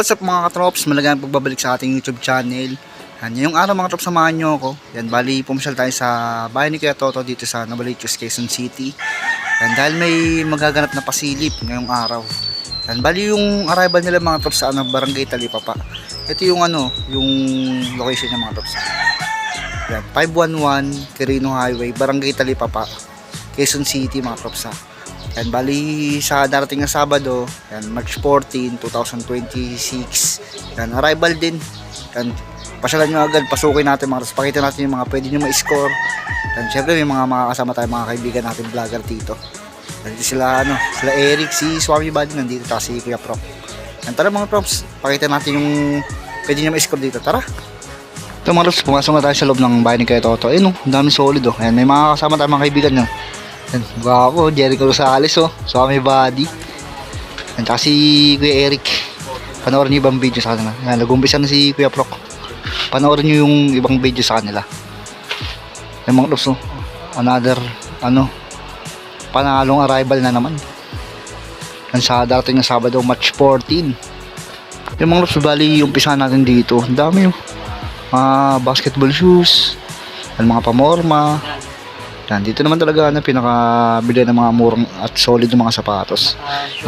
what's up mga katrops? Malagang pagbabalik sa ating YouTube channel. Yan, yung araw mga katrops, samahan nyo ako. Yan, bali pumasyal tayo sa bahay ni Kuya Toto dito sa Novaliches, Quezon City. Yan, dahil may magaganap na pasilip ngayong araw. Yan, bali yung arrival nila mga katrops sa Barangay Talipapa. Ito yung yung location niya mga katrops. Yan, 511 Quirino Highway, Barangay Talipapa, Quezon City mga katrops. Yan, bali sa darating na Sabado, yan, March 14, 2026. Yan, arrival din. Yan, pasyalan nyo agad, pasukin natin mga, pakita natin yung mga pwede nyo ma-score. Yan, syempre may mga makakasama tayo mga kaibigan natin vlogger dito. Yan, sila Eric, si Swami Buddy nandito, ta si Kuya Prof. Yan, tara mga props, pakita natin yung pwede nyo ma-score dito, tara. Ito mga props, pumasok na tayo sa loob ng bahay ni Kuya Toto. Ayun, ang dami solid Yan, may mga kasama tayo mga kaibigan nyo. Yan, ako, Jericho Rosales Swami Buddy. Yan, tsaka si Kuya Eric. Panoorin nyo ibang video sa kanila. Yan, nag-umpisa na si Kuya Proc. Panoorin nyo yung ibang video sa kanila. Yan mga loves, another, panalong arrival na naman. Yan, sa darating na Sabado, March 14. Yung mga loves, bali, umpisa natin dito. Ang dami mga basketball shoes. Yan, mga pamorma. Yan, dito naman talaga pinakabili ng mga murang at solid ng mga sapatos.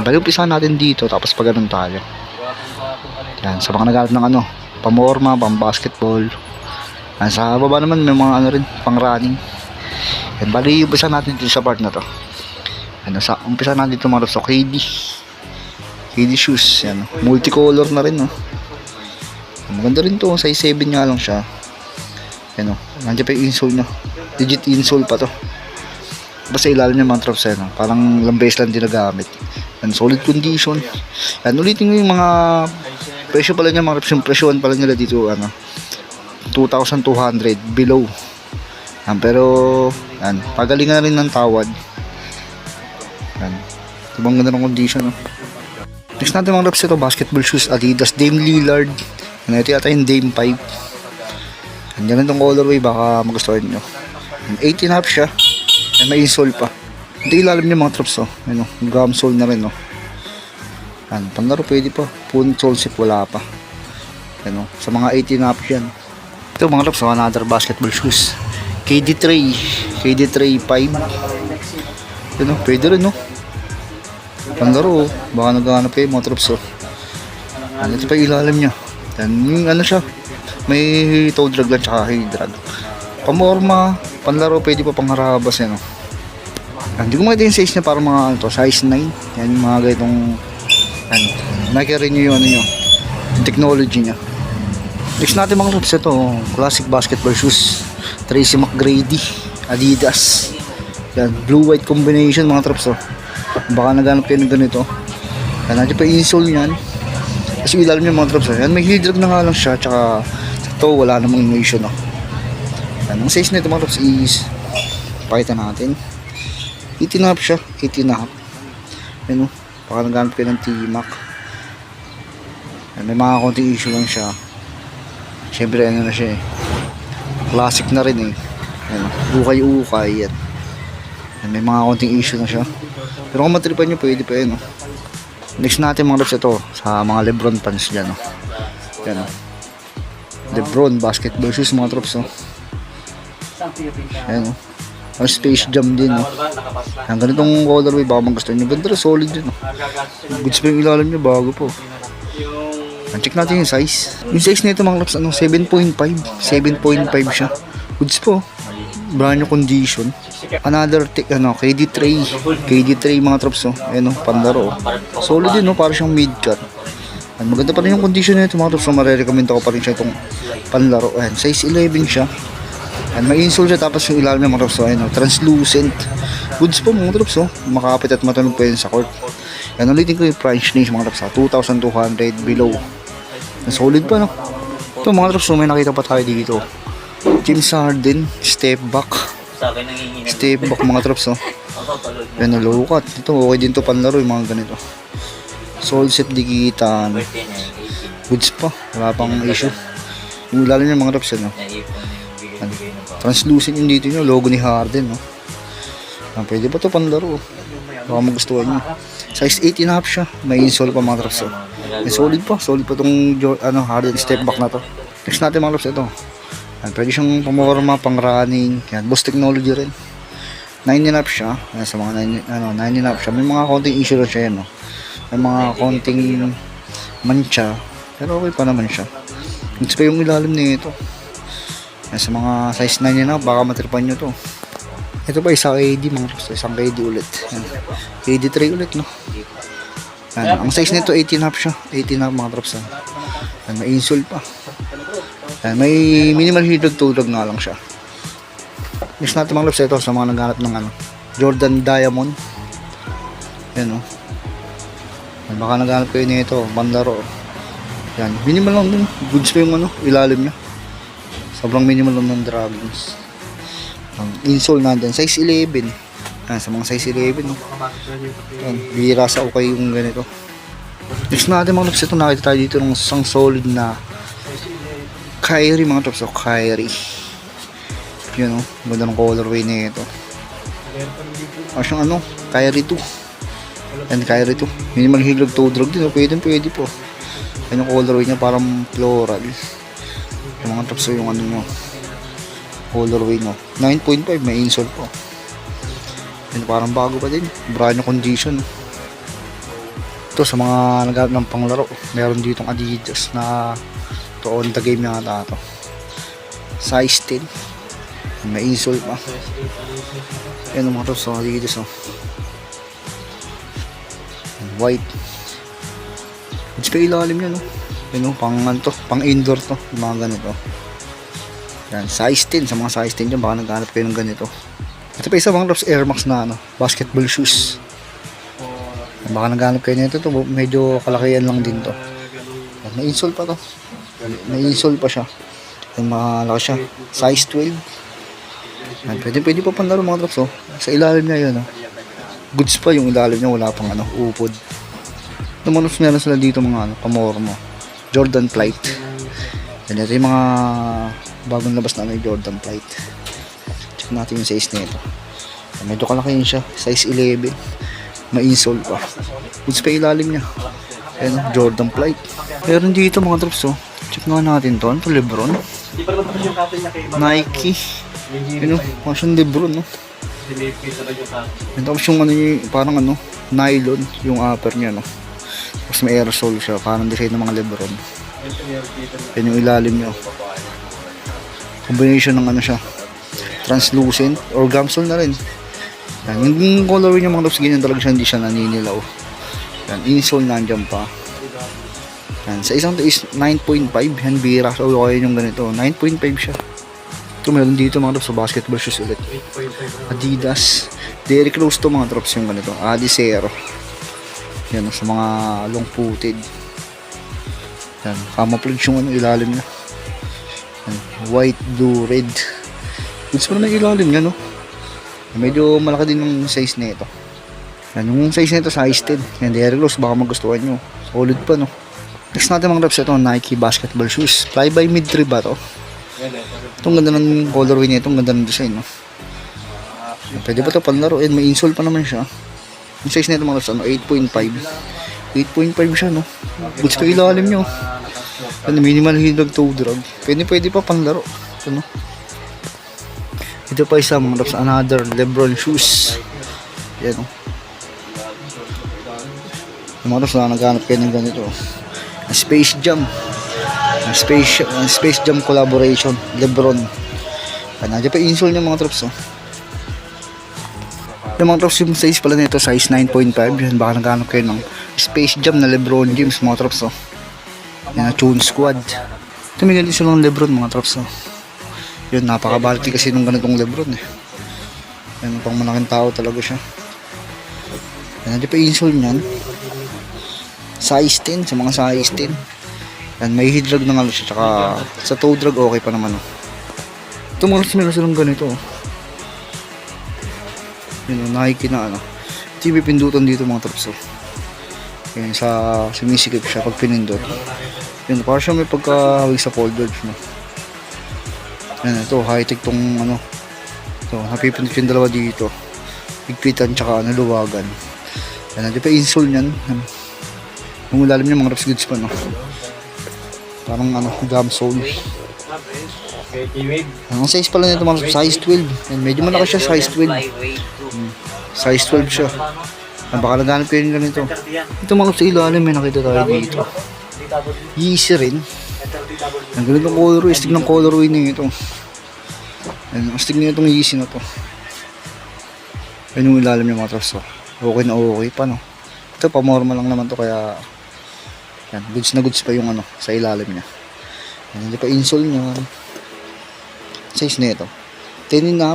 Bali, umpisa natin dito, tapos pag ganun tayo. Yan, sa mga naghanap ng pamorma, pang basketball. Yan, sa baba naman may mga rin, pang running. Yan, bali, umpisa natin dito sa part na to. Yan, umpisa natin dito mga KD shoes. Yan, multicolor na rin maganda rin to, size 7 nga lang siya. Yan nandiyan pa yung insole nya, legit insole pa to. Basta ilalim niya mga trops parang lambes lang din nagamit. Yan, solid condition. Yan, ulitin ko yung mga presyo pala niya mga trops. Yung presyoan pala nila dito 2,200 below. Yan, pero yan, pagalingan rin ng tawad. Yan, ibang ganda ng condition Next natin mga trops, ito basketball shoes Adidas Dame Lillard. Yan, ito yata yung Dame 5. Yan itong colorway, baka magustuhan nyo. 18 half siya. Yan, may insole pa. Ito ilalim niya mga trops Yan gum sole na rin Yan, panlaro pwede pa. Full sole sip wala pa. Yan sa mga 18 half yan. Ito mga trops, another basketball shoes. KD Tray 5. Yan pwede rin panlaro baka naghahanap kayo mga trops Yan, ito pa ilalim niya. Yan, yung siya, may toe drag lang tsaka heel drag. Pamorma, panlaro, pwede pa pangharabas yan Hindi ko makita yung size niya, para mga size 9. Yan yung mga ganitong nakikita nyo yung yung technology niya. Next natin mga loves, ito classic basketball shoes Tracy McGrady Adidas. Yan, blue-white combination mga trops baka naghanap kayo ng ganito. Yan, nandiyan pa yung insole niyan. Kasi ilalim niya mga trops Yan, may heel drag na nga lang siya, tsaka ito wala namang issue Yan, ang size nito mga trops is, pakita natin, 18.5 siya, 18.5. Yan baka naghanap kayo ng T-Mac. Yan, may mga konting issue lang siya. Siyempre na siya classic na rin Yan, ukay-ukay yan. Yan, may mga konting issue na siya. Pero kung matripan nyo, pwede pa yan Next natin mga loves, ito sa mga Lebron fans dyan Yan Lebron basketball shoes mga trops Yan Space Jam din Yan, ganitong colorway, baka magustuhan nyo. Ganda rin, solid din Goods pa yung ilalim nyo, bago po. Yan, check natin yung size. Yung size nito mga trops 7.5 siya. Goods po, brand new condition. Another KD Tray mga trops Ayan panlaro solid din para siyang mid-cut. Maganda pa rin yung condition nito mga trops marirecommend ako pa rin siya itong panlaro. Ayan, size 11 siya. Ayan, may insole siya, tapos yung ilalim ng mga trops translucent. Goods po mga trops makapit at matunog pa yun sa court. Ayan, ulitin ko yung price range mga trops 2,200 below. Solid pa ito mga trops may nakita pa tayo dito. James Harden step back mga trops Yan low-cut. Ito okay din to panlaro yung mga ganito. Soul set dikitan. Goods pa, wala pang issue. Yung lalo niya mga trops translucent yung dito logo ni Harden Pwede pa to panlaro. Baka magustuhan nyo. Size 18 half siya. May insole pa mga traps. Solid pa. Solid pa tong hardened step back na to. Next natin mga traps, ito. Yan, pwede siyang pamorma, pang running. Yan, Boost technology rin. 9 half siya. Yan, sa mga 9 half siya. May mga konting issue rin siya yan. No? May mga konting mancha. Pero okay pa naman siya. Ito pa yung ilalim nito. Yan, sa mga size 9 half, baka matripan nyo to. Ito pa isang KD mga traps. Isang KD ulit. Yan. KD 3 ulit, no? Yan. Ang size nito 18 half siya. 18 half mga traps. Yan. May insole pa. Yan. May minimal heated toe drag nga lang siya. Next natin mga traps, ito sa mga naghanap ng Jordan Diamond. Yan, no? Yan. Baka naghanap kayo nito. Bandaro. Yan. Minimal lang din. Goods pa yung ilalim niya. Sobrang minimal lang ng dragons. Ang insole nandyan, size 11. Yan, sa mga size 11, no? Yan, bihira sa okay yung ganito. Next natin mga traps, ito nakita tayo dito ng isang solid na Kyrie mga traps. Kyrie. Yun, no? Ganda ng colorway na ito. Siyang Kyrie 2. Yan, Kyrie 2. Minimal higlag toe drag din, no? Pwede po. Yan yung colorway niya, parang floral. Yung mga traps, yung nyo colorway, no? 9.5, may insole po. Yan, parang bago pa din. Brand new condition. Ito sa mga naghanap ng panglaro, meron ditong Adidas na to on the game na ata to. Size 10. Yan, may insole pa. Yan ang mga to sa Adidas, no? Yan, white. It's pa ilalim yan, no? Yan, no? Pang indoor to. Yung mga ganito. Yan, size 10. Sa mga size 10 dyan, baka naghanap kayo ng ganito. Ito pa isa mga traps, Air Max na basketball shoes. Yan, baka naghanap kayo nito. To, medyo kalakihan lang din to. Yan, may insole pa to. May insole pa siya. Yan, malaki siya. Size 12. Yan, pwede pa panlaro mga traps. Sa ilalim niya yun. Goods pa yung ilalim niya. Wala pang upod. Ito mga traps, meron sila dito mga pamormo. Jordan Flight. Yan, ito yung mga bagong labas na Jordan Flight. Check natin yung size nito. Medyo kalaki siya. Size 11. May insole pa. Goods pa ilalim niya. Ayan, Jordan Flight. Meron dito mga traps. Check nga natin to. Ano to? Lebron? Nike. Yun o. Masang Lebron, no? Ito yung parang nylon yung upper niya, no? Tapos may aerosol siya. Parang design ng mga Lebron. Yan yung ilalim niya. Combination ng siya, translucent or gamsol na rin. Yan, yung colorway niya mga traps, ganyan talaga siya, hindi siya naninilaw. Yan, insole nandyan pa. Yan, sa isang to is 9.5. Yan, bira. So, okay yung ganito. 9.5 siya. Ito, meron dito mga traps, sa basketball shoes ulit. Adidas. Derrick Rose to mga traps yung ganito. Adicero. Yan, sa mga long footed. Yan, camouflage yung ilalim niya. White, blue, red. Gusto mo naman ilalim niya, no? Medyo malaki din yung size na ito. Yan, yung size na ito, size 10. Yan, Derrick Rose, baka magustuhan nyo. Solid pa, no? Next natin mga traps, ito, Nike basketball shoes. Fly by mid-3 ba to? Itong ganda ng colorway nito, ang ganda ng design, no? Pwede ba ito panlaro? May insole pa naman siya. Yung size na ito mga traps, 8.5. 8.5 siya, no? Gusto pa ilalim nyo. Minimal hidlag toe drag. Pwede pa panglaro. Ito, no? Ito pa isa mga traps, another Lebron shoes. Yan, no? Yung mga traps na naghanap kayo ng ganito. Space Jam. Space Jam collaboration. Lebron. Nandiyan pa insole niya mga traps. Yung mga traps, yung size pala nito, size 9.5. Yan, baka naghanap kayo ng Space Jam na Lebron James mga traps. Yan, Tune Squad. Ito may ganito silang Lebron mga traps. Yun, napakabalti kasi nung ganitong Lebron Yan, pang malaking tao talaga siya. Yan, nandiyan pa insole niyan. Size 10, sa mga size 10. Yan, may head drag na nga siya. Tsaka sa toe drag okay pa naman. Ito mga traps, meron silang ganito. Yan, Nike na Ito yung pindutan dito mga traps. Yan, sumisikip siya pag pinindot. Yan, para siya may pagkahawig sa folders, no? Yan, ito, high-tech tong ito, napipindot yung dalawa dito. Higpitan tsaka luwagan. Yan, di pa insole niyan. Yung ilalim niya mga Raps goods pa, no? Parang ano, gum sole. Ang size pala nito mga Raps, size 12. Yan, medyo malaki siya, size 12. Size 12 siya. Yan, baka naghanap kayo nila nito. Ito mga Raps sa ilalim, may nakita tayo dito. Yeezy rin. Ang ganito ng colorway, astig ng colorway na ito. Yan, astig na itong Yeezy na to. Yan yung ilalim niya mga Raps. Okay na okay pa, no? Ito, pamorma lang naman to, kaya yan, goods na goods pa yung ano, sa ilalim niya. Yan, hindi pa insole niya. Size na ito. 10.5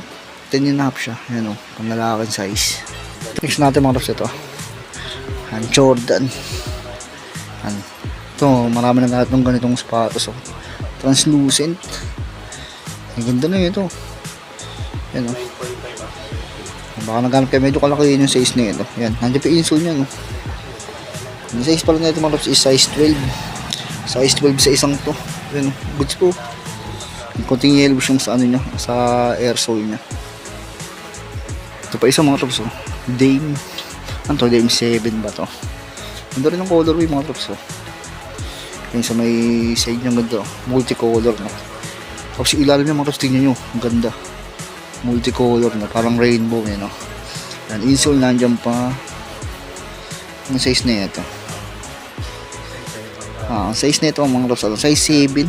siya. Yan o, panlalaking size. Next natin mga Raps ito. Yan, Jordan. Yan. Ito, marami na lahat ng ganitong sapatos. Translucent. Ang ganda na ito. Yan o. Baka naghanap kayo, medyo kalaki yun yung size na ito. Yan, nandiyan pa insole niya, no? Yung size pala na ito mga Raps is size 12. Size 12 sa isang to. Yan, goods po. Konting yellow siyang sa ano niya, sa air sole niya. Ito pa isang mga Raps, oh. Dame. Ano to? Dame 7 ba to? Ganda rin ang colorway mga Raps, oh. Yan sa may side niya ganda, oh. Multicolor, no? Tapos yung ilalim niya mga Raps, tingnan nyo. Ang ganda. Multicolor na, parang rainbow, no? Yan, insole nandiyan pa. Ang size na ito. Ang size na ito ang mga Raps, size 7.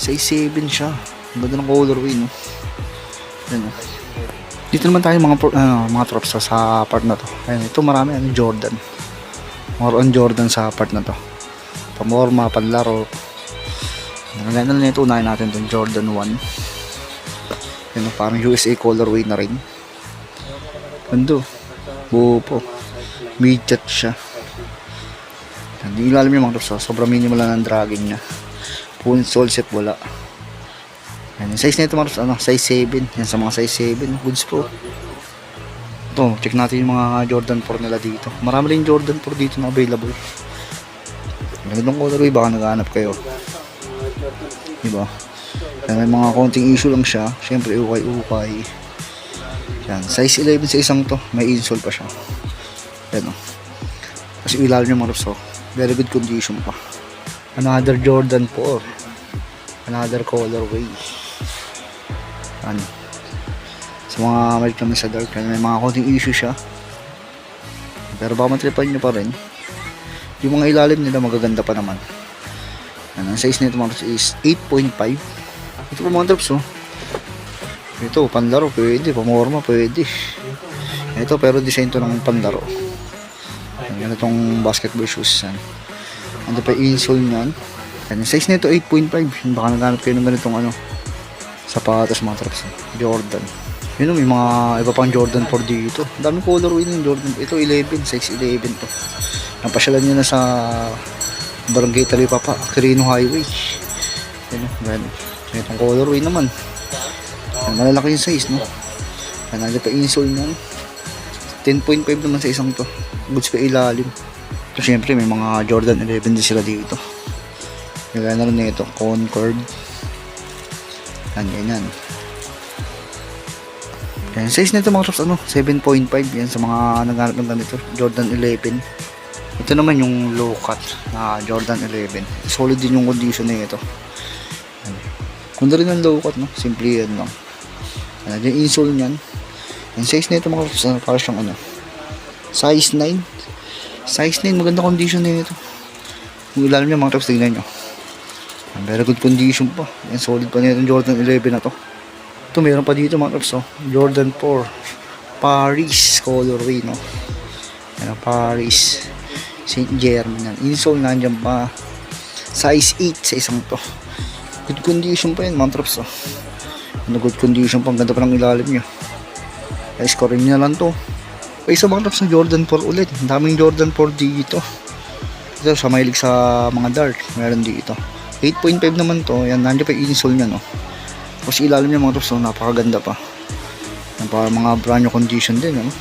Size 7 siya. Ang ganda ng colorway, no? Yan, no? Dito naman tayo mga Raps sa part na to. Ayan, ito marami ano, Jordan. More on Jordan sa part na to. Pamorma, panlaro. Ang ganda na ito, unahin natin itong Jordan 1. Yan, parang USA colorway na rin. Ganda. Buo po. Mid-chat siya. Hindi ilalim yung mga Raps. Sobrang minimal lang ang dragging niya. Full sole set wala. Yan, yung size na ito mga Raps, ano, size 7. Yan sa mga size 7. Goods po. Ito, check natin yung mga Jordan 4 nila dito. Marami rin Jordan 4 dito na available. Gandang colorway, baka naghahanap kayo. Diba? Yan, may mga konting issue lang siya. Siyempre, ukay-ukay. Yan, size 11 sa isang to. May insole pa siya. Yan, o. Kasi ilalim niya mga Raps, oh. Very good condition pa. Another Jordan 4. Another colorway. Yan. Sa mga malit naman sa dark, may mga konting issue siya. Pero baka matripan nyo pa rin. Yung mga ilalim nila magaganda pa naman. Yan, ang size nito mga Raps is 8.5. Ito po mga Raps, oh. Ito, panlaro, pwede. Pamorma, pwede. Ito, pero design to ng panlaro. Yan, itong basketball shoes. Yan. Ando pa insole niyan. Yan, size nito 8.5. Baka naghanap kayo ng ganitong ano, sapatos mga Raps. Jordan. Yun, may mga iba pang Jordan 4 dito. Daming colorway ng Jordan. Ito 11, size 11 to. Napasyalan nyo na sa Barangay Talipapa, Quirino Highway. Yan, ganun. Itong colorway naman. Yan, malalaki yung size, no? Yan, nandiyan pa insole niyan. 10.5 naman sa isang to. Goods pa ilalim. So, syempre, may mga Jordan 11 din sila dito. Kaya na rin ito, Concord. Yan, yan. Yan, size nito mga Raps, ano, 7.5. Yan sa mga naghanap ng ganito, Jordan 11. Ito naman yung low cut na Jordan 11. Solid din yung condition na ito. Kung rin ang low cut, no? Simple yan lang. Yan, yung insole nyan. Yung size nito mga Raps, para siyang ano, size 9. Size 9, maganda condition na ito. Kung ilalim niya mga Raps, tignan nyo. Very good condition pa. Yan, solid pa na itong Jordan 11 na to. Ito, meron pa dito mga Raps, oh. Jordan 4 Paris colorway, no? Yan, Paris Saint Germain. Insole nandiyan pa. Size 8 sa isang to. Good condition pa yan mga Raps, oh. Good condition pa. Ang ganda pa ng ilalim niya. I-score nyo na lang to. Okay, so mga Raps, na Jordan 4 ulit. Ang daming Jordan 4 dito. Ito, sa mahilig sa mga dark, meron dito. 8.5 naman to. Yan, nandiyan pa yung insole nya, no? Kasi ilalim niya mga Raps, no? Napakaganda pa. Yan, para mga brand new condition din, no?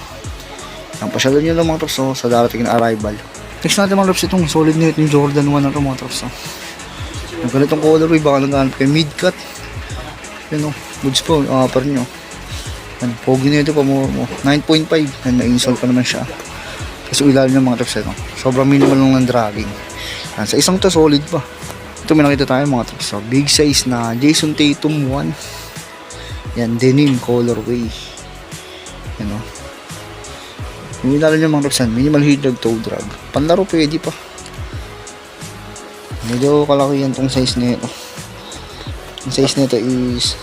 Yan, pasyalan nyo lang mga Raps, no? Sa darating na arrival. Next natin mga Raps, itong solid na itong Jordan 1 na ito mga Raps, no? Yung ganitong colorway, baka naghanap kayo mid-cut. Yan, no? Goods po, upper nyo. Yan, pogi na ito pa mo. 9.5. Yan, na-install pa naman siya. Kasi ilalim ng mga trips, ano. Sobrang minimal lang ng dragging. Yan, sa isang to, solid pa. Ito may nakita tayo mga trips. So, big size na Jason Tatum 1. Yan, denim colorway. Yan o. Yung ilalim ng mga trips, minimal heel drag, toe drag. Panlaro pwede pa. Medyo kalaki yan tong size nito. Yung size nito is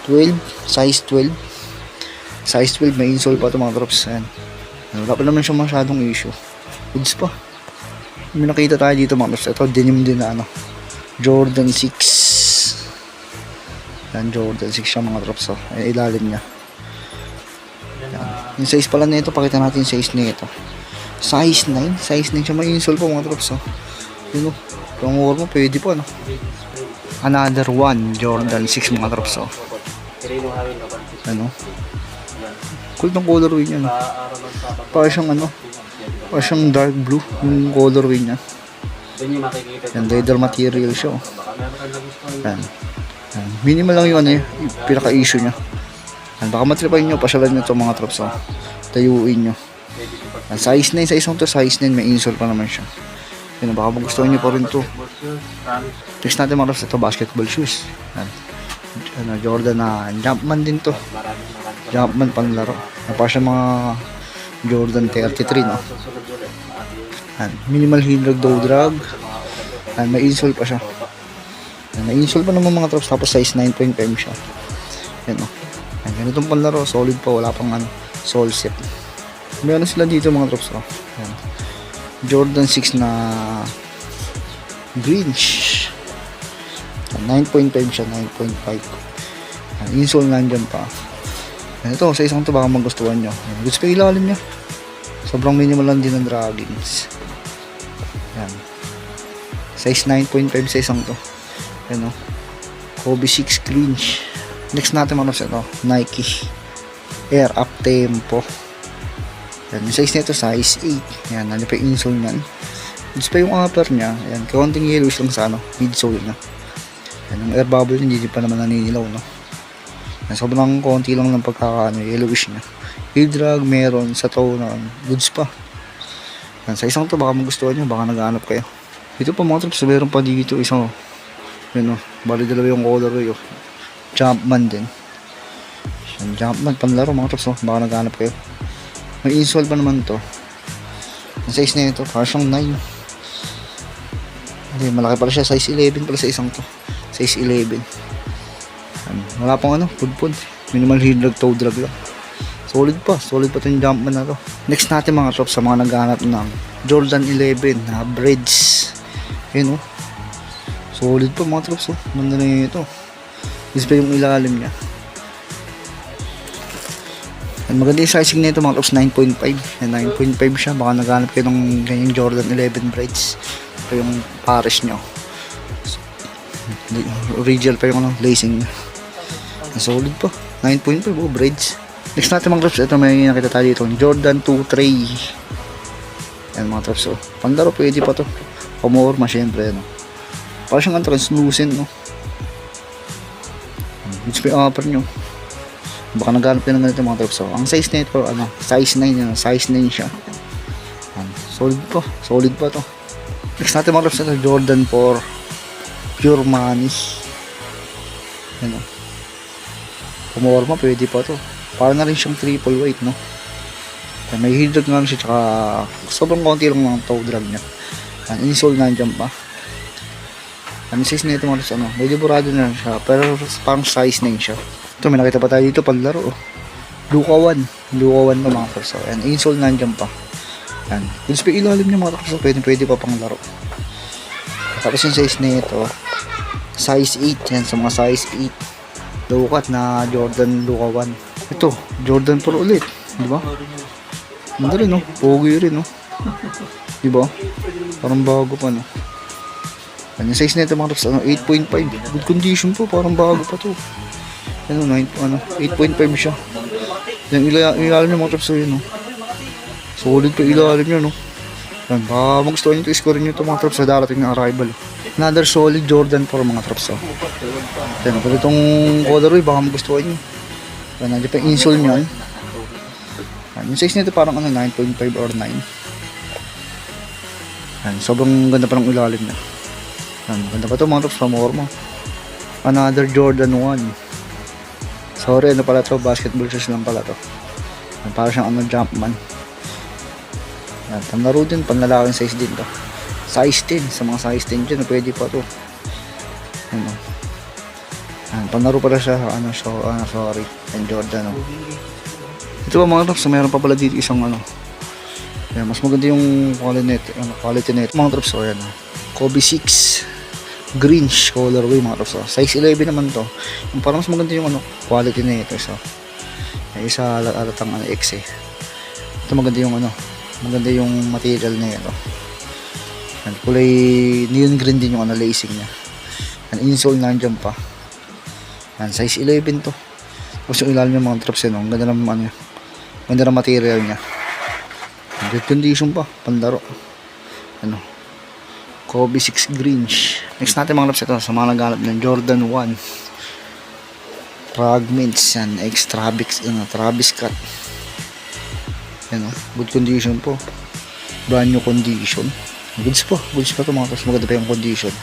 12, size 12. Size 12, may insole pa ito mga trips. Yan. Wala pa naman siya masyadong issue. Goods pa. May nakita tayo dito mga trips. Ito, denim din na ano. Jordan 6. Yan, Jordan 6 siya mga trips. Oh. Ay, ilalim niya. Yan. Yung size pala nito, pakita natin yung size nito. Size 9. Size 9 siya, may insole pa mga trips. Oh. Yun o. Kung mo, pwede po ano. Another one, Jordan 6 mga trips. Oh. Ano? Cool ng colorway niya. No? Parang siyang ano. Parang siyang dark blue yung colorway niya. Yan, leather material siya. Oh. Yan. Yan. Minimal lang yung ano yung pinaka-issue niya. Yan. Baka matripayin nyo, pasyalan nyo itong mga trips. Oh. Tayuin nyo. Yan. Size 9, size 1 to, size 9. May insole pa naman siya. Yan, baka magustuhan nyo pa rin to. Next natin mga trips, ito basketball shoes. Yan. Ano, Jordan na Jumpman din to. Jumpman panlaro. Parang siya mga Jordan 33 no. Yan. Minimal heel drag, toe drag. Yan, may insole pa siya. Yan, may insole pa naman mga trips, tapos size 9.5 siya. Yan o. Yan, ganitong panlaro, solid pa, wala pang ano, sole set. May ano sila dito mga trips oh. Yan. Jordan 6 na greenish. 9.5 siya, 9.5. Insole nandyan pa. Ito, sa isang to baka magustuhan nyo. Goods pa ilalim niya. Sobrang minimal lang din ng draggings. Yan. Size 9.5 sa isang to. Yan o. Kobe 6 cringe. Next natin mga ito, Nike Air Up Tempo. Yan, yung size nito size 8. Yan, ano pa yung insole nyan. Goods pa yung upper nya. Yan, kaunting yellowish lang sa ano, midsole nya. Yan, yung air bubble hindi pa naman naninilaw, no? Yan, sobrang konti lang ng pagkakaano, yellowish nya. Heel drag, meron, sa toe na, goods pa. Yan, sa isang to, baka magustuhan nyo, baka nag-aanap kayo. Dito pa mga trips, meron pa dito, isang, yun o, bali dalawa yung colorway, oh. Jumpman din. Yan, Jumpman, panlaro mga trips, oh, baka nag-aanap kayo. May insole pa naman to. Ang size na ito, parang siyang 9. Hindi, malaki pala siya, size 11 pala sa isang to. Size 11. Wala pang ano, pudpud. Minimal heel drag, toe drag lang. Solid pa itong Jumpman na to. Next natin mga trops sa mga naghahanap ng Jordan 11 na braids. Yun oh. Solid pa mga trops oh. Manda na ito. This pa yung ilalim niya. And maganda yung sizing nito mga trops, 9.5. 9.5 siya. Baka naghahanap kayo ng ganyang Jordan 11 braids. Ito yung pares nyo. Original pa yung ano, lacing niya. Solid pa. 9.5 oh, braids. Next natin mga trips, ito may nakita tayo dito, Jordan 2 Tray. Yan mga trips, oh. Pandaro pwede pa to. Pamorma syempre, no. Parang siyang translucent, no. Gusto pa yung upper nyo. Baka naghanap din ng ganito mga trips, oh. Ang size nito, ano, size 9 yan, size 9 siya. Yan. Solid pa to. Next natin mga trips, ito Jordan 4 Pure Money. Yan, oh. Pamorma pwede pa to. Para na rin siyang triple weight, no? Kaya may heel drag nga siya, tsaka sobrang konti lang ng toe drag niya. Insole nandiyan pa. Ang size na ito mga ano, may liburado na siya, pero parang size 9 siya. Ito, may nakita pa tayo dito, paglaro, oh. Luka 1 to mga perso. Yan, insole nandiyan pa. Yan. Kung sa ilalim niya mga perso, pwede pa pang laro. Tapos yung size na ito, size 8, yan, sa mga size 8. Low cut na Jordan Luka 1. Ito, Jordan 4 ulit, di ba? Ganda rin, no? Pogi rin, no? Di ba? Parang bago pa, no? Yung size nito mga trips, ano, 8.5. Good condition po, parang bago pa to. Ano, 8.5 siya. Yung ilalim ng mga trips, yun, no? Solid pa ilalim niya, no? Yan, baka magustuhan nyo ito, score nyo ito mga trips sa darating na arrival. Another solid Jordan 4 mga trips, oh. Yan, pero itong colorway, baka magustuhan nyo. Yan, nandiyan pa yung insole nyan. Yan, yung size nito parang 9.5 or 9. Yan, sobrang ganda pa ng ilalim niya. Yan, ganda pa ito mga trops, pamorma. Another Jordan 1. Sorry, ano pala ito, basketball shoes lang pala ito. Yan, parang siyang Jumpman. Yan, panlaro din, panlalaking size din to. Size 10, sa mga size 10 dyan, pwede pa to. Yan, yan, panlaro pala siya, sorry, and Jordan. Ito ba mga trops, meron pa pala dito isang yan, mas maganda yung quality net. Mga trops, yan, Kobe 6 Greenish colorway mga trops. Size 11 naman to. Yung parang mas maganda yung quality na ito. So, isa alatang X eh. Ito maganda yung maganda yung material na ito. Yan, kulay neon green din yung lacing niya. Yan, insole nandiyan pa. Yan, size 11 to. Tapos yung ilalim yung mga trops yun. Ang ganda ng ganda ng material niya. Good condition pa, pandaro. Kobe 6 Greenish. Next natin mga laps ito, sa mga naghanap ng Jordan 1 Fragments yan, Travis Scott. Yan good condition po. Brand new condition. Goods pa ito mga laps, maganda pa yung condition.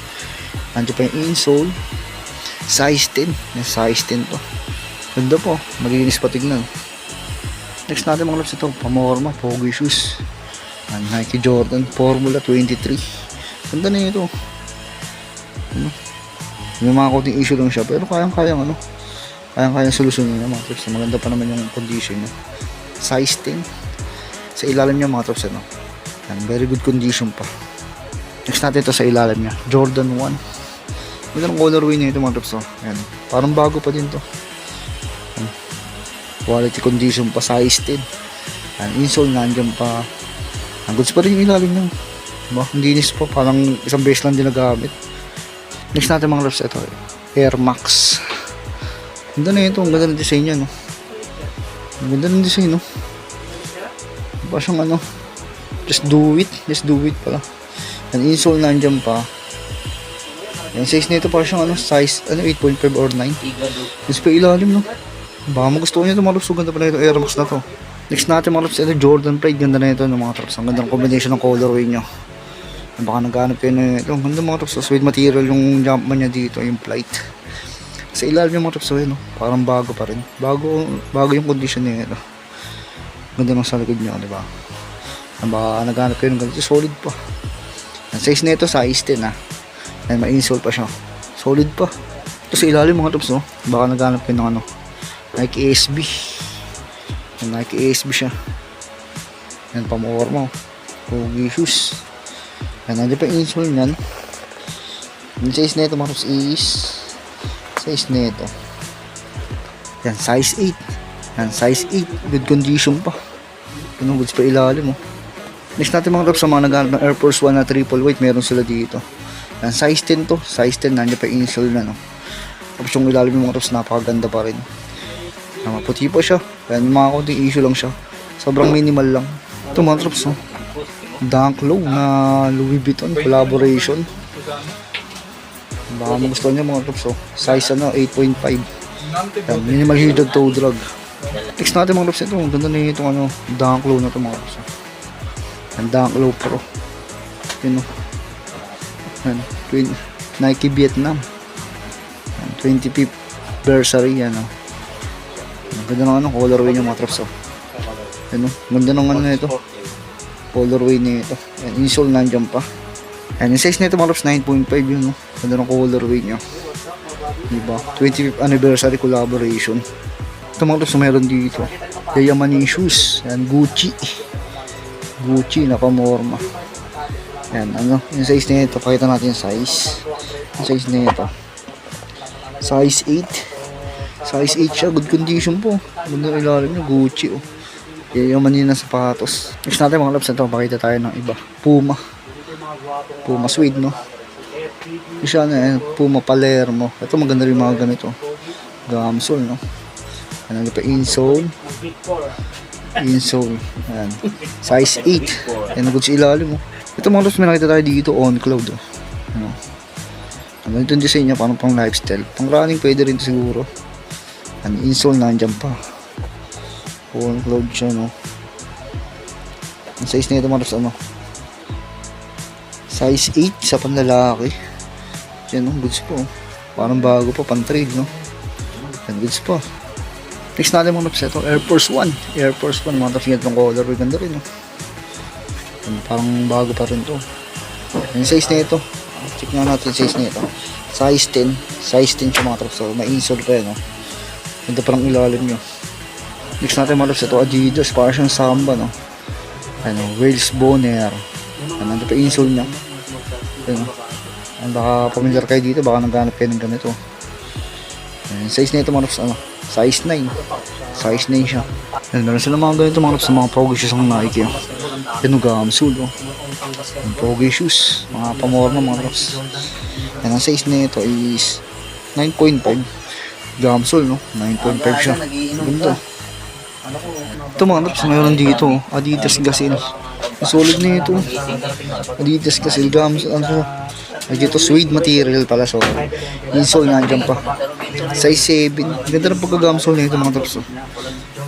Nandiyo pa yung insole. Size 10. Yung size 10 to. Ganda po, magiginis pa tignan. Next natin mga laps ito, pamorma, pogi shoes. Nike Jordan Formula 23. Ganda na ito. May mga konting issue lang siya, pero kayang-kayang solusyonin niya mga trops. Maganda pa naman yung condition niya. Size 10. Sa ilalim niya mga trops, very good condition pa. Next natin ito sa ilalim niya, Jordan 1. Ganda ng colorway niya ito mga trops. Ayan. Parang bago pa din to. Quality condition pa, size 10. Insole nandiyan pa. Ang goods pa rin yung ilalim niya. Hindi nis po, parang isang beses lang din nagamit. Next natin mga loves, ito Air Max. Ganda na ito, ang ganda ng design niya, no? Ang ganda ng design, no? Ba siyang just do it pala. Yan, insole nandiyan pa. Yan, size nito parang siyang size 8.5 or 9. Mas pa ilalim, no? Baka magustuhan niyo ito mga loves, ganda pala ito Air Max na to. Next natin mga loves, ito Jordan Pride. Ganda na ito ng mga trops. Ang ganda ng combination ng colorway nyo. Baka naghanap kayo na ito. Ang ganda mga trops. Sweet material yung Jumpman niya dito, yung flight. Sa ilalim yung mga trops, parang bago pa rin. Bago yung condition niya ito. Ganda ng sa likod niya, diba? Baka naghanap kayo ng ganito. Solid pa. Ang size na ito, size 10 Ay, ma-insole pa siya. Solid pa. Ito sa ilalim mga trops, baka naghanap kayo ng Nike SB. Nike ASB siya. Yan, pamorma. Pogi shoes. Yan, nandiyan pa yung insole nyan. Yung size na ito mga trops is size na ito. Yan, size 8. Yan, size 8. Good condition pa. Yung goods pa ilalim, Next natin mga trops, sa mga naghanap ng Air Force 1 na triple weight, meron sila dito. Yan, size 10 to. Size 10, nandiyan pa yung insole na, Tapos yung ilalim yung mga trops, napakaganda pa rin. Maputi pa siya. Yan, mga konting issue lang siya. Sobrang minimal lang. Ito mga trops, Dunk Low na Louis Vuitton collaboration. Baka magustuhan niya mga trops, Size 8.5. Yan, minimal heated toe drag. Next natin mga trops, ito. Ganda na itong Dunk Low na ito mga trops. Yan, Dunk Low Pro. Yan, Yan, Nike Vietnam. Yan, 25th anniversary, yan, Ganda ng colorway niya mga trops, Ganda ng ito. Colorway nito. Yan, insole nandiyan pa. Yan, yung size nito mga trops, 9.5 yun, Ganda ng colorway niya. Diba? 25th anniversary collaboration. Ito mga trops, meron dito. Yayamani shoes. Yan, Gucci, nakamorma. Yan, yung size nito, pakita natin yung size. Yung size nito. Size 8. Size 8 siya, good condition po. Ganda ng ilalim niya, Gucci, Yung manina sapatos. Next natin mga loves, ito, pakita tayo ng iba. Puma suede, Isa Puma Palermo. Ito maganda rin mga ganito. Gamsol, Ano pa, insole. Ayan. Size 8. Ayan, good sa ilalim, Ito mga loves, may nakita tayo dito, On Cloud, Ano itong design niya, parang pang lifestyle. Pang running pwede rin siguro. Insole nandiyan pa. On Cloud siya, Ang size nito mga trops, ano? Size 8 sa panlalaki. Yan, goods po. Parang bago pa, pan-trade, no? Yan, goods po. Next natin mga trops, ito, Air Force 1. Air Force 1, mga trops, ganitong color. Ganda rin, no? Yan, parang bago pa rin to. Yung size nito, check nga natin yung size nito. Size 10. Size 10 siya mga trops. So, may insole pa yan, no? Ganda parang ilalim nyo. Next natin mga trops, ito, Adidas. Parang siyang Samba, no? Ano, Wales Bonner. Ano, ito pa insole niya. Ano, baka familiar kayo dito, baka naghanap kayo ng ganito. Yung size nito mga trops, ano? Size 9. Size 9 siya. Yan, meron sila mga ganito mga trops sa mga pogi shoes ng Nike. Yan, gamsul, oh. Yung pogi shoes, mga pamorma mga trops. Yan, ang size nito is 9.5. Gamsul, no? 9.5 siya. Ganda. Ito mga trops, mayroon dito, Adidas Gazelle. Solid na ito. Adidas Gazelle, gamsul. Ano? Ay, dito suede material pala, so insole nandiyan pa. Size 7. Ganda ng pagkagamsole nito mga trops.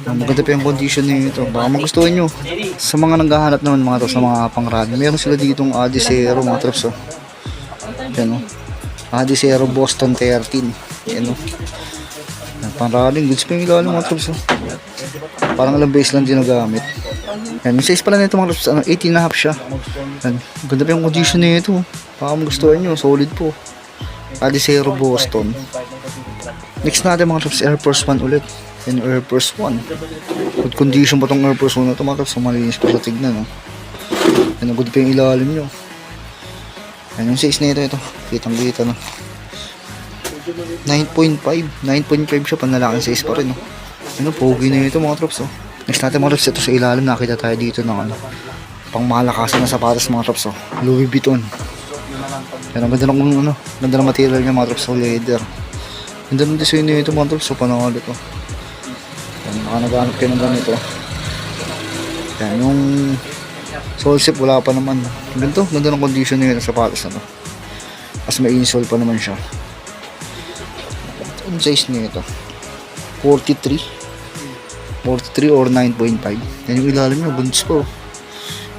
Maganda pa yung condition nito. Baka magustuhan nyo. Sa mga naghahanap naman mga trops, sa mga pang-rally, meron sila ditong Adizero mga trops. Yan, Adizero Boston 13. Yan, pang-rally, goods pa yung ilalim mga trops. Parang alam base lang din nagamit. Yan, yung size pala nito mga trops, 18.5 siya. Yan, ganda pa yung condition nito. Baka magustuhan nyo, solid po. Adizero Boston. Next natin mga trops, Air Force 1 ulit. Yan, Air Force 1. Good condition pa itong Air Force 1 na ito mga trops. Malinis pa sa tignan. Yan, good pa yung ilalim nyo. Yan yung size nito, ito. Kitang-kita, no? 9.5. 9.5 siya, panlalaking size pa rin, no? Yan, pogi na ito mga trops, oh. Next natin mga trops, ito sa ilalim. Nakita tayo dito ng ano, pang malakasan na sapatos mga trops, oh. Louis Vuitton. Yan, ang ganda ng ano, ganda ng material niya mga trops, sa leather. Ganda ng design nito mga trops, so panahal ito. Yan, baka naghanap kayo ng ganito. Yan, yung sole zip wala pa naman. Ganito, ganda ng condition nito sa sapatos na to. As may insole pa naman siya. Ang size nito 43 or 9.5. Yan yung ilalim niya, bunds po.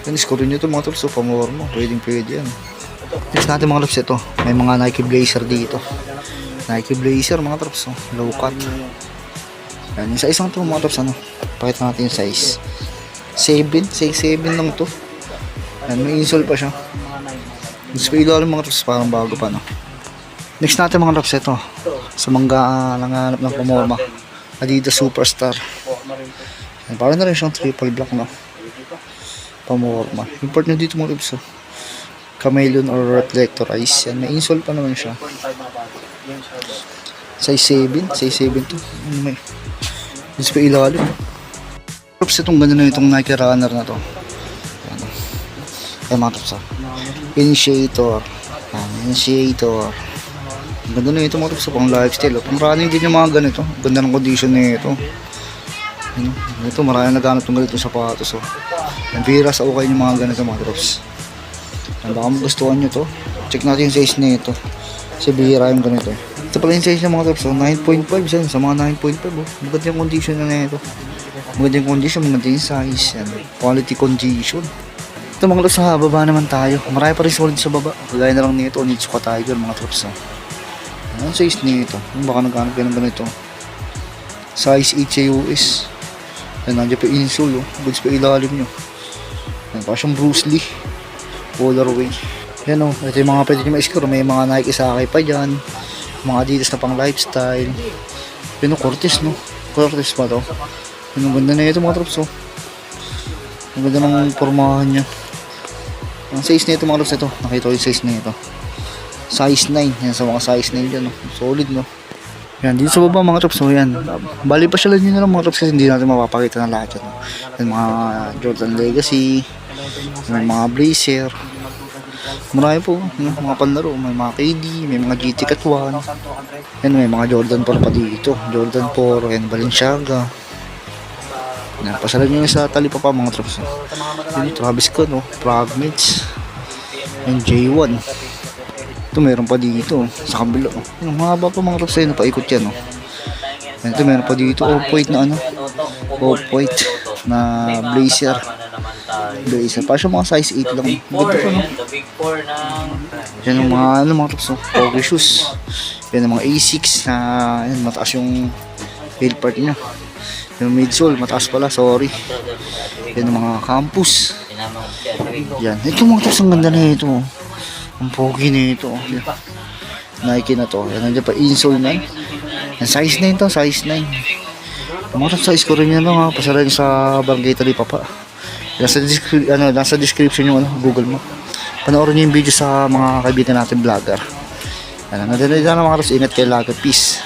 Yan, score nyo ito mga trops, so pamor mo, pwede yan. Next natin mga trops, ito may mga Nike Blazer dito. Nike Blazer mga trops, low cut. Yan, yung size lang ito mga trops, ano, pakita natin yung size 7 lang to. Yan, may insole pa siya. Gusto pa ilalim mga trops, parang bago pa, no. Next natin mga trops, ito sa mga nanganap ng pamorma, Adidas Superstar. Yan, parang na rin siyang triple black, no, pamorma. Import nyo dito mga trops, chameleon or reflectorize. Yan, may insole pa naman siya. Size 7 to. May gusto pa ilalim. Trops, itong ganda na itong Nike Runner na to. Yan, ay mga trops, Initiator. Yan, Initiator. Ganda na ito mga trops, pang lifestyle. Pang running din yung mga ganito. Ganda ng condition na ito. Ito, marami naghanap ng ganito sapatos. Ang bira sa ukay yung mga ganito mga trops. Baka magustuhan nyo to. Check natin yung size na ito. Kasi bihira yung ganito. Ito pala yung size ng mga trops, 9.5 siya. Sa mga 9.5, maganda yung condition na ito. Maganda yung condition, maganda yung size. Yan. Quality condition. Ito mga trops, sa baba naman tayo. Marami pa rin solid sa baba. Kagaya na lang nito, Onitsuka Tiger mga trops. Ang size nito, baka naghanap kayo ng ganito. Size 8 sa US. Yan, nandiyan pa insole, goods pa ilalim nyo. Yan, pa siyang Bruce Lee colorway. Yan, ito yung mga pwede nyo ma-score. May mga Nike Saki pa dyan, mga Adidas na pang lifestyle. Yan, Cortez, no, Cortez pa to. Yan, ang ganda na ito mga trops, ang ganda ng pormahan nya. Ang size nito mga trops, ito nakita ko yung size nito, size 9. Yan, sa mga size 9 dyan, no? Solid, no. Yan, dito sa baba mga trops, so yan, bali pa siya lang yun na lang mga trops, kasi hindi natin mapapakita na lahat yan, no? Yan, mga Jordan Legacy, yan, mga Blazer, marami po, yan, mga panlaro, may mga KD, may mga GT Cat 1, yan, may mga Jordan 4 pa dito, Jordan 4, yan, Balenciaga. Yan, pasalan nyo sa tali pa mga trops, no? Yan, Travis Scott, no, Fragments, yan, J1. Ito meron pa dito sa kabila. Ang haba pa mga trops, na paikot yan. Ito meron pa dito off-white na ano, off-white na Blazer. Isa. Para siya mga size 8 lang. Big 4, Ganda pa, no? yan. The Big 4 ng... Yan ang mga, mga tops, no? Pogi shoes. Yan ang mga A6 na, yan, mataas yung heel part niya. Yung midsole, mataas pala, sorry. Yan ang mga campus. Sinama ko siya. Yan. Ito mga tops, ang ganda na ito. Ang pogi na ito. Yan. Nike na to. Yan, nandiyan pa, insole na. Yan, size 9 to, size 9. Ang mga tops, size ko rin yan, no, ha? Pasara rin sa Barangay Talipapa. Nasa description yung Google mo. Panoorin niyo yung video sa mga kaibigan natin vlogger. Ano, na mga tops, ingat kayo lagi. Peace.